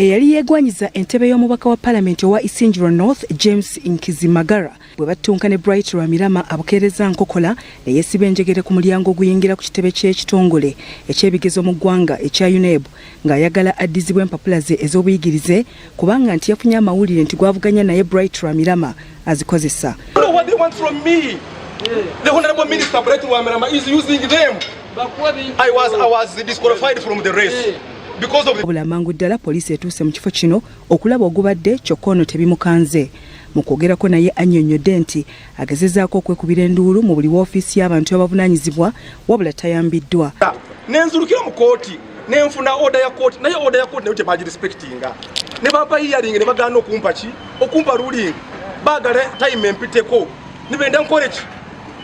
eyali yeegwanyiza entebe y'omubaka wa Parliament owa Isinjiro North James Nkizimagara bwe battunka ne Bright Lwamirama abukeereza nkokola ne yeesiba enjegere ku mulyango oguyingira ku kitebe ky'ekitongole eky'ebigezo mu ggwanga ekya UNEB ng'ayagala addizibwe empapula ze ez'obuyigirize kubanga nti yafunye amawulire nti gwavuganya naye Bright Lwamirama azikozesa. The Honorable Minister Bright Lwamirama is using them. I was disqualified from the race. Obula mangu ddala poliisi etuuse mu kifo kino okulaba ogubadde kyokka ono tebimukanze. Mu kwogerako naye annyonnyodde nti agezezaako okwekubira enduulu mu buli woofiisi y'abantu abavunaanyizibwa wabula tayambiddwa. Nenzulukira mu kooti nenfuna order ya kooti naye order ya kooti nayo tebagirespectinga. Ne bampa hearing ne bagaana okumpa ruling baagala time empiteko nibenda nkole ki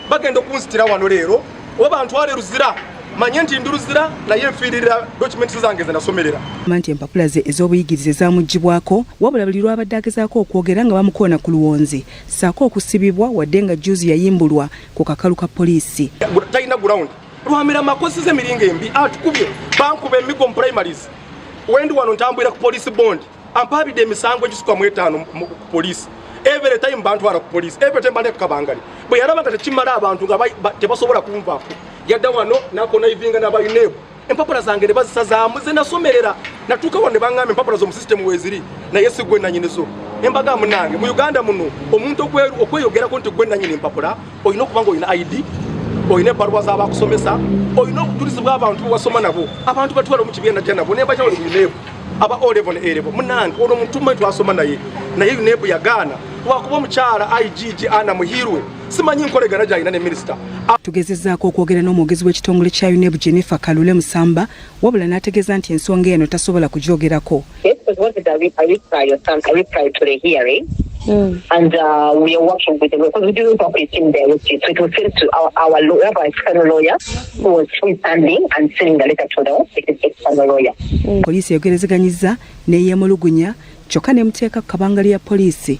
bagenda okunzitira wano leero oba bantwale ruzira manye nti ndi ruzira naye nfiirira documents zange ze nasomerera. Manti empapula ze ez'obuyigirize zaamuggyibwako wabula buli lwabadde agezaako okwogera nga bamukoona ku luwonzi ssaako okusibibwa wadde nga juzi yayimbulwa ku kakalu ka poliisi. Talina ground Lwamirama akoseza emiringo embi atukubye bankuba emigo mu primaries wendi wano ntambwira ku police bond ampabidde emisango egisuka mu 5 mu poliisi. Every time bantwala ku police every time bane kabangali bwe yaraba nga tekimala abantu nga tebasobola kumvaako yadda wano nakona ivinga n'aba UNEB empapula zange ne bazisazaamu ze nasomerera natuuka wano ne baŋŋamba empapula z'omu system weeziri naye si gwe nannyinizo embaga munange mu Uganda muno omuntu okweyogerako nti gwe nannyini empapula olina okuba nga olina ID olina ebbaluwa z'abakusomesa olina obujulizibwa abantu bwe wasoma nabo abantu batwala mu kibiina najja nabo nemba kyalo UNEB aba O-level ne A-level munange ono omuntu mwe twasoma naye UNEB yagaana wakuba omukyala IGG Ana Muhirwe simanyi nkolegana gy'alina ne minisita. Tugezezzaako okwogera n'omwogezi w'ekitongole kya UNEB Jennifer Kalule Musamba wabula n'ategeeza nti ensonga eno tasobola kugyogerako. And we are working with them because we didn't publish in there with it. So it was sent to our lawyer, our external lawyer, who was freestanding and sending the letter to the external lawyer. Poliisi yogerezeganyizza ne yeemulugunya kyokka ne muteeka ku kabanga lya poliisi.